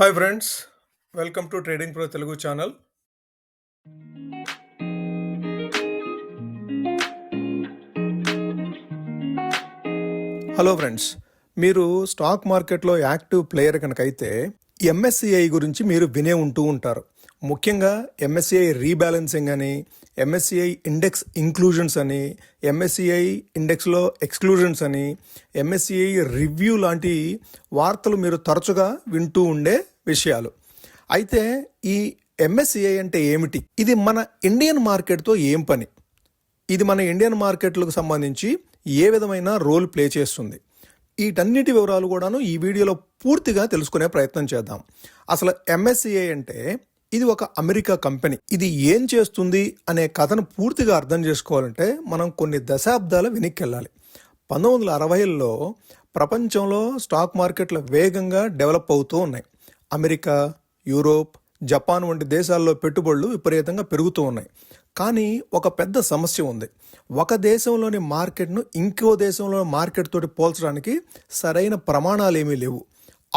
Hi friends, welcome to trading pro Telugu channel. Hello friends, మీరు stock మార్కెట్లో active player కనుకైతే MSCI గురించి మీరు వినే ఉంటూ ఉంటారు. ముఖ్యంగా ఎంఎస్సిఐ రీబ్యాలెన్సింగ్ అని, ఎంఎస్సిఐ ఇండెక్స్ ఇంక్లూజన్స్ అని, ఎంఎస్సిఐ ఇండెక్స్లో ఎక్స్క్లూజన్స్ అని, ఎంఎస్సిఐ రివ్యూ లాంటి వార్తలు మీరు తరచుగా వింటూ ఉండే విషయాలు. అయితే ఈ ఎంఎస్సిఐ అంటే ఏమిటి? ఇది మన ఇండియన్ మార్కెట్తో ఏం పని? ఇది మన ఇండియన్ మార్కెట్లకు సంబంధించి ఏ విధమైన రోల్ ప్లే చేస్తుంది? వీటన్నిటి వివరాలు కూడాను ఈ వీడియోలో పూర్తిగా తెలుసుకునే ప్రయత్నం చేద్దాం. అసలు ఎంఎస్సిఐ అంటే ఇది ఒక అమెరికా కంపెనీ. ఇది ఏం చేస్తుంది అనే కథను పూర్తిగా అర్థం చేసుకోవాలంటే మనం కొన్ని దశాబ్దాల వెనక్కి వెళ్ళాలి. 1960ల్లో ప్రపంచంలో స్టాక్ మార్కెట్లు వేగంగా డెవలప్ అవుతూ ఉన్నాయి. అమెరికా, యూరోప్, జపాన్ వంటి దేశాల్లో పెట్టుబడులు విపరీతంగా పెరుగుతూ ఉన్నాయి. కానీ ఒక పెద్ద సమస్య ఉంది. ఒక దేశంలోని మార్కెట్ను ఇంకో దేశంలోని మార్కెట్ తోటి పోల్చడానికి సరైన ప్రమాణాలు ఏమీ లేవు.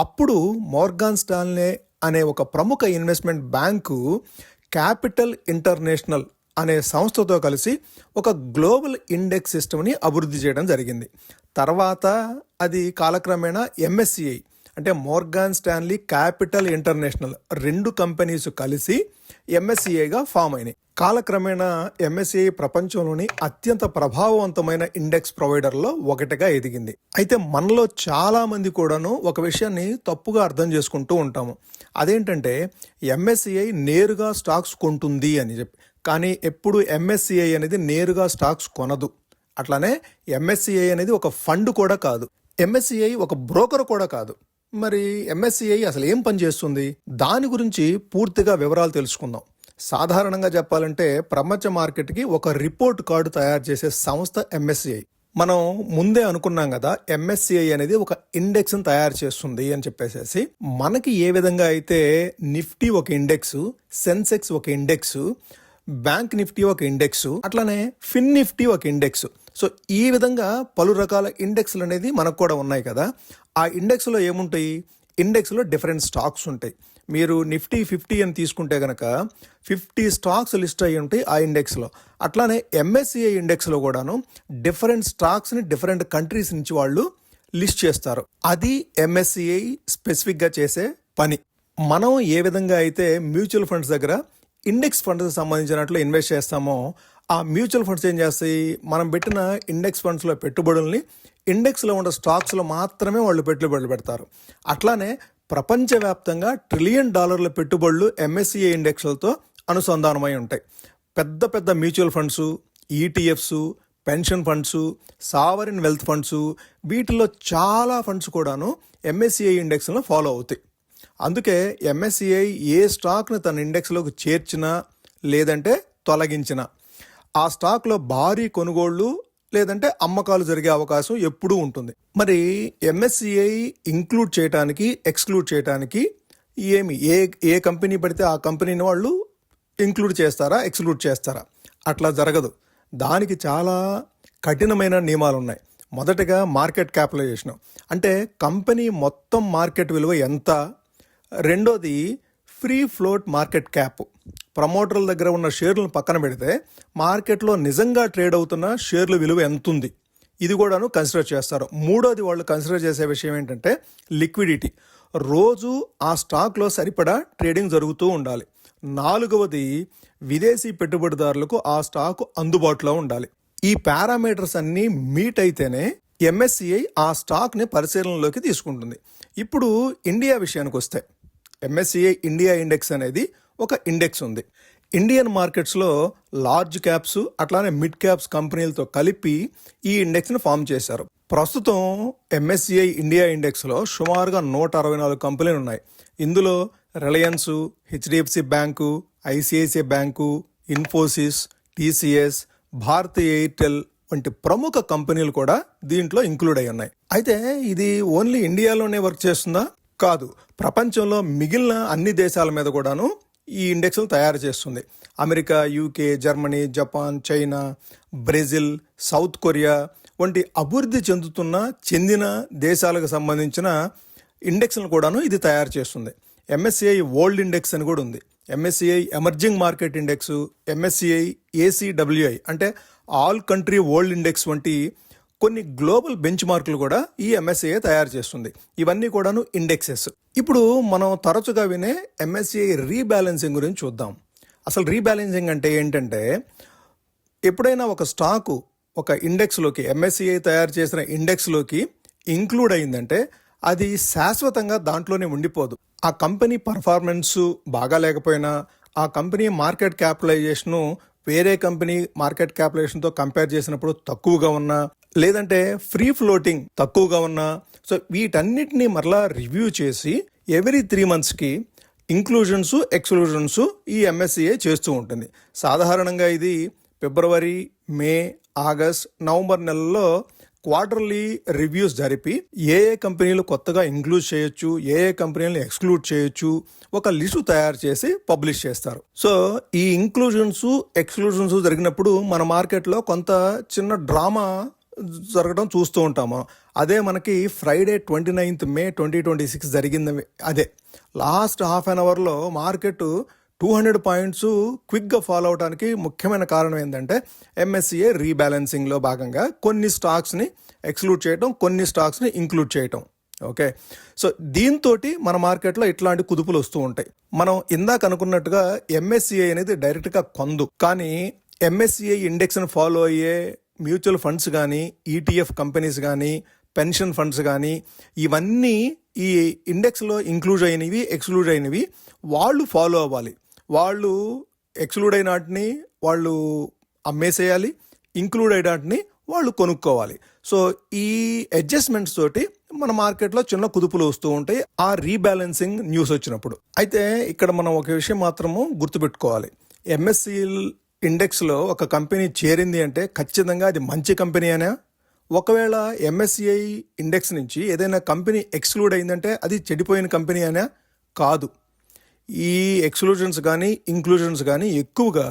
అప్పుడు మోర్గాన్ స్టాన్లే అనే ఒక ప్రముఖ ఇన్వెస్ట్మెంట్ బ్యాంకు క్యాపిటల్ ఇంటర్నేషనల్ అనే సంస్థతో కలిసి ఒక గ్లోబల్ ఇండెక్స్ సిస్టమ్ని అభివృద్ధి చేయడం జరిగింది. తర్వాత అది కాలక్రమేణా ఎంఎస్సిఐ అంటే మోర్గాన్ స్టాన్లీ క్యాపిటల్ ఇంటర్నేషనల్ రెండు కంపెనీస్ కలిసి ఎంఎస్సిఐగా ఫామ్ అయినాయి. కాలక్రమేణా ఎంఎస్సిఐ ప్రపంచంలోని అత్యంత ప్రభావవంతమైన ఇండెక్స్ ప్రొవైడర్లో ఒకటిగా ఎదిగింది. అయితే మనలో చాలా మంది కూడాను ఒక విషయాన్ని తప్పుగా అర్థం చేసుకుంటూ ఉంటాము. అదేంటంటే ఎంఎస్సిఐ నేరుగా స్టాక్స్ కొంటుంది అని చెప్పి. కానీ ఎప్పుడు ఎంఎస్సిఐ అనేది నేరుగా స్టాక్స్ కొనదు. అట్లానే ఎంఎస్సిఐ అనేది ఒక ఫండ్ కూడా కాదు. ఎంఎస్సిఐ ఒక బ్రోకర్ కూడా కాదు. మరి ఎంఎస్సిఐ అసలు ఏం పని చేస్తుంది? దాని గురించి పూర్తిగా వివరాలు తెలుసుకుందాం. సాధారణంగా చెప్పాలంటే ప్రపంచ మార్కెట్కి ఒక రిపోర్ట్ కార్డు తయారు చేసే సంస్థ ఎంఎస్సిఐ. మనం ముందే అనుకున్నాం కదా, ఎంఎస్సిఐ అనేది ఒక ఇండెక్స్ని తయారు చేస్తుంది అని చెప్పేసి. మనకి ఏ విధంగా అయితే నిఫ్టీ ఒక ఇండెక్స్, సెన్సెక్స్ ఒక ఇండెక్స్, బ్యాంక్ నిఫ్టీ ఒక ఇండెక్స్, అట్లానే ఫిన్ నిఫ్టీ ఒక ఇండెక్స్. సో ఈ విధంగా పలు రకాల ఇండెక్స్లు అనేది మనకు కూడా ఉన్నాయి కదా. ఆ ఇండెక్స్లో ఏముంటాయి? ఇండెక్స్లో డిఫరెంట్ స్టాక్స్ ఉంటాయి. మీరు నిఫ్టీ 50 అని తీసుకుంటే కనుక 50 స్టాక్స్ లిస్ట్ అయ్యి ఉంటాయి ఆ ఇండెక్స్లో. అట్లానే ఎంఎస్సిఐ ఇండెక్స్లో కూడాను డిఫరెంట్ స్టాక్స్ని డిఫరెంట్ కంట్రీస్ నుంచి వాళ్ళు లిస్ట్ చేస్తారు. అది ఎంఎస్సిఐ స్పెసిఫిక్గా చేసే పని. మనం ఏ విధంగా అయితే మ్యూచువల్ ఫండ్స్ దగ్గర ఇండెక్స్ ఫండ్స్ సంబంధించినట్లు ఇన్వెస్ట్ చేస్తామో, ఆ మ్యూచువల్ ఫండ్స్ ఏం చేస్తాయి? మనం పెట్టిన ఇండెక్స్ ఫండ్స్లో పెట్టుబడుల్ని ఇండెక్స్లో ఉన్న స్టాక్స్లో మాత్రమే వాళ్ళు పెట్టుబడులు పెడతారు. అట్లానే ప్రపంచవ్యాప్తంగా $1 ట్రిలియన్ పెట్టుబడులు ఎంఎస్సిఐ ఇండెక్స్లతో అనుసంధానమై ఉంటాయి. పెద్ద పెద్ద mutual funds, ETFs, pension funds, sovereign wealth funds, వీటిలో చాలా ఫండ్స్ కూడాను ఎంఎస్సిఐ ఇండెక్స్లో ఫాలో అవుతాయి. అందుకే ఎంఎస్సిఐ ఏ స్టాక్ని తన ఇండెక్స్లోకి చేర్చినా లేదంటే తొలగించినా ఆ స్టాక్లో భారీ కొనుగోళ్లు లేదంటే అమ్మకాలు జరిగే అవకాశం ఎప్పుడూ ఉంటుంది. మరి ఎంఎస్సిఐ ఇంక్లూడ్ చేయడానికి, ఎక్స్క్లూడ్ చేయడానికి ఏ కంపెనీ పడితే ఆ కంపెనీని వాళ్ళు ఇంక్లూడ్ చేస్తారా, ఎక్స్క్లూడ్ చేస్తారా? అట్లా జరగదు. దానికి చాలా కఠినమైన నియమాలు ఉన్నాయి. మొదటగా మార్కెట్ క్యాపిటలైజేషన్, అంటే కంపెనీ మొత్తం మార్కెట్ విలువ ఎంత. రెండోది ఫ్రీ ఫ్లోట్ మార్కెట్ క్యాప్. ప్రమోటర్ల దగ్గర ఉన్న షేర్లను పక్కన పెడితే మార్కెట్లో నిజంగా ట్రేడ్ అవుతున్న షేర్ల విలువ ఎంత ఉంది, ఇది కూడాను కన్సిడర్ చేస్తారు. మూడోది వాళ్ళు కన్సిడర్ చేసే విషయం ఏంటంటే లిక్విడిటీ. రోజు ఆ స్టాక్లో సరిపడా ట్రేడింగ్ జరుగుతూ ఉండాలి. నాలుగవది విదేశీ పెట్టుబడిదారులకు ఆ స్టాక్ అందుబాటులో ఉండాలి. ఈ పారామీటర్స్ అన్నీ మీట్ అయితేనే ఎంఎస్సిఐ ఆ స్టాక్ని పరిశీలనలోకి తీసుకుంటుంది. ఇప్పుడు ఇండియా విషయానికి వస్తే ఎంఎస్సిఐ ఇండియా ఇండెక్స్ అనేది ఒక ఇండెక్స్ ఉంది. ఇండియన్ మార్కెట్స్లో లార్జ్ క్యాప్స్ అట్లానే మిడ్ క్యాప్స్ కంపెనీలతో కలిపి ఈ ఇండెక్స్ని ఫామ్ చేశారు. ప్రస్తుతం ఎంఎస్సిఐ ఇండియా ఇండెక్స్లో సుమారుగా 164 కంపెనీలు ఉన్నాయి. ఇందులో Reliance, HDFC bank, ICICI bank, Infosys, TCS, Bharti Airtel వంటి ప్రముఖ కంపెనీలు కూడా దీంట్లో ఇంక్లూడ్ అయి ఉన్నాయి. అయితే ఇది ఓన్లీ ఇండియాలోనే వర్క్ చేస్తుందా? కాదు. ప్రపంచంలో మిగిలిన అన్ని దేశాల మీద కూడాను ఈ ఇండెక్స్లు తయారు చేస్తుంది. America, UK, Germany, Japan, China, Brazil, south Korea వంటి అభివృద్ధి చెందిన దేశాలకు సంబంధించిన ఇండెక్స్లను కూడాను ఇది తయారు చేస్తుంది. ఎంఎస్సిఐ వరల్డ్ ఇండెక్స్ అని కూడా ఉంది, MSCI emerging market index, MSCI ACWI అంటే ఆల్ కంట్రీ వరల్డ్ ఇండెక్స్ వంటి కొన్ని గ్లోబల్ బెంచ్ మార్కులు కూడా ఈ ఎంఎస్సిఐ తయారు చేస్తుంది. ఇవన్నీ కూడాను ఇండెక్సెస్. ఇప్పుడు మనం తరచుగా వినే ఎంఎస్సిఐ రీబ్యాలెన్సింగ్ గురించి చూద్దాం. అసలు రీబ్యాలెన్సింగ్ అంటే ఏంటంటే, ఎప్పుడైనా ఒక స్టాకు ఒక ఇండెక్స్లోకి, ఎంఎస్సిఐ తయారు చేసిన ఇండెక్స్లోకి ఇంక్లూడ్ అయిందంటే అది శాశ్వతంగా దాంట్లోనే ఉండిపోదు. ఆ కంపెనీ పర్ఫార్మెన్స్ బాగా లేకపోయినా, ఆ కంపెనీ మార్కెట్ క్యాపిటలైజేషను వేరే కంపెనీ మార్కెట్ క్యాపిటలైజేషన్తో కంపేర్ చేసినప్పుడు తక్కువగా ఉన్నా, లేదంటే ఫ్రీ ఫ్లోటింగ్ తక్కువగా ఉన్నా, సో వీటన్నిటిని మరలా రివ్యూ చేసి ఎవ్రీ 3 monthsకి ఇంక్లూజన్స్ ఎక్స్క్లూజన్స్ ఈ ఎంఎస్సిఐ చేస్తూ ఉంటుంది. సాధారణంగా ఇది ఫిబ్రవరి, మే, ఆగస్ట్, నవంబర్ నెలల్లో క్వార్టర్లీ రివ్యూస్ జరిపి ఏ కంపెనీలు కొత్తగా ఇంక్లూడ్ చేయొచ్చు, ఏ కంపెనీలను ఎక్స్క్లూడ్ చేయొచ్చు, ఒక లిస్టు తయారు చేసి పబ్లిష్ చేస్తారు. సో ఈ ఇంక్లూజన్స్ ఎక్స్క్లూజన్స్ జరిగినప్పుడు మన మార్కెట్లో కొంత చిన్న డ్రామా జరగడం చూస్తూ ఉంటాము. అదే మనకి ఫ్రైడే 29th May 2026 జరిగింది. అదే లాస్ట్ హాఫ్ అన్ అవర్లో మార్కెట్ 200 పాయింట్స్ క్విక్గా ఫాలో అవడానికి ముఖ్యమైన కారణం ఏంటంటే ఎంఎస్సిఐ రీబ్యాలెన్సింగ్లో భాగంగా కొన్ని స్టాక్స్ని ఎక్స్క్లూడ్ చేయటం, కొన్ని స్టాక్స్ని ఇంక్లూడ్ చేయటం. ఓకే, సో దీంతో మన మార్కెట్లో ఇట్లాంటి కుదుపులు వస్తూ ఉంటాయి. మనం ఇందాక అనుకున్నట్టుగా ఎంఎస్సిఐ అనేది డైరెక్ట్గా కొందు, కానీ ఎంఎస్సిఐ ఇండెక్స్ని ఫాలో అయ్యే మ్యూచువల్ ఫండ్స్ కానీ, ఈటీఎఫ్ కంపెనీస్ కానీ, పెన్షన్ ఫండ్స్ కానీ, ఇవన్నీ ఈ ఇండెక్స్లో ఇంక్లూడ్ అయినవి ఎక్స్క్లూడ్ అయినవి వాళ్ళు ఫాలో అవ్వాలి. వాళ్ళు ఎక్స్క్లూడ్ అయిన వాటిని వాళ్ళు అమ్మేసేయాలి, ఇంక్లూడ్ అయిన వాటిని వాళ్ళు కొనుక్కోవాలి. సో ఈ అడ్జస్ట్మెంట్స్ తోటి మన మార్కెట్లో చిన్న కుదుపులు వస్తూ ఉంటాయి ఆ రీబ్యాలెన్సింగ్ న్యూస్ వచ్చినప్పుడు. అయితే ఇక్కడ మనం ఒక విషయం మాత్రము గుర్తుపెట్టుకోవాలి. ఎంఎస్సిఐ ఇండెక్స్లో ఒక కంపెనీ చేరింది అంటే ఖచ్చితంగా అది మంచి కంపెనీ అనే. ఒకవేళ ఎంఎస్సిఐ ఇండెక్స్ నుంచి ఏదైనా కంపెనీ ఎక్స్క్లూడ్ అయిందంటే అది చెడిపోయిన కంపెనీ అనే కాదు. ఈ ఎక్స్క్లూజన్స్ కానీ ఇంక్లూజన్స్ కానీ ఎక్కువగా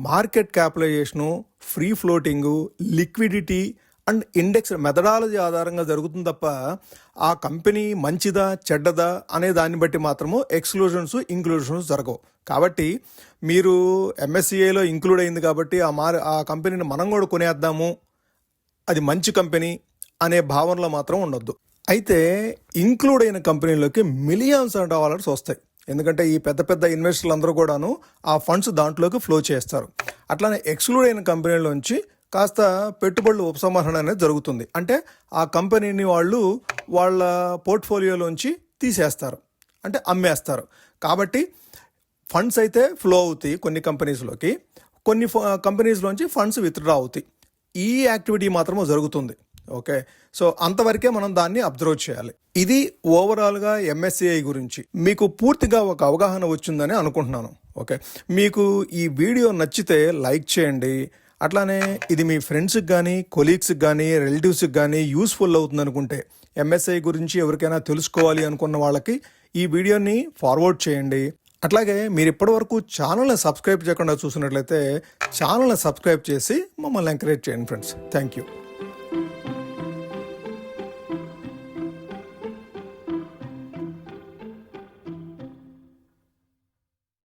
market capitalisation, free floating, liquidity and index methodology ఆధారంగా జరుగుతుంది తప్ప ఆ కంపెనీ మంచిదా చెడ్డదా అనే దాన్ని బట్టి మాత్రము ఎక్స్క్లూజన్స్ ఇంక్లూజన్స్ జరగవు. కాబట్టి మీరు ఎంఎస్సిఐలో ఇంక్లూడ్ అయింది కాబట్టి ఆ కంపెనీని మనం కూడా కొనేద్దాము, అది మంచి కంపెనీ అనే భావనలో మాత్రం ఉండొద్దు. అయితే ఇంక్లూడ్ అయిన కంపెనీలోకి మిలియన్స్ ఆఫ్ డాలర్స్ వస్తాయి. ఎందుకంటే ఈ పెద్ద పెద్ద ఇన్వెస్టర్లు అందరూ కూడాను ఆ ఫండ్స్ దాంట్లోకి ఫ్లో చేస్తారు. అట్లానే ఎక్స్క్లూడ్ అయిన కంపెనీలోంచి కాస్త పెట్టుబడులు ఉపసంహరణ అనేది జరుగుతుంది. అంటే ఆ కంపెనీని వాళ్ళు వాళ్ళ పోర్ట్ఫోలియోలోంచి తీసేస్తారు, అంటే అమ్మేస్తారు. కాబట్టి ఫండ్స్ అయితే ఫ్లో అవుతాయి కొన్ని కంపెనీస్లోకి, కొన్ని కంపెనీస్లోంచి ఫండ్స్ విత్డ్రా అవుతాయి. ఈ యాక్టివిటీ మాత్రమే జరుగుతుంది. ఓకే, సో అంతవరకే మనం దాన్ని అబ్జర్వ్ చేయాలి. ఇది ఓవరాల్గా ఎంఎస్సిఐ గురించి మీకు పూర్తిగా ఒక అవగాహన వచ్చిందని అనుకుంటున్నాను. ఓకే, మీకు ఈ వీడియో నచ్చితే లైక్ చేయండి. అట్లానే ఇది మీ ఫ్రెండ్స్కి కానీ, కొలీగ్స్కి కానీ, రిలేటివ్స్కి కానీ యూస్ఫుల్ అవుతుంది అనుకుంటే, ఎంఎస్సిఐ గురించి ఎవరికైనా తెలుసుకోవాలి అనుకున్న వాళ్ళకి ఈ వీడియోని ఫార్వర్డ్ చేయండి. అట్లాగే మీరు ఇప్పటివరకు ఛానల్ని సబ్స్క్రైబ్ చేయకుండా చూసినట్లయితే ఛానల్ని సబ్స్క్రైబ్ చేసి మమ్మల్ని ఎంకరేజ్ చేయండి ఫ్రెండ్స్. Thank you.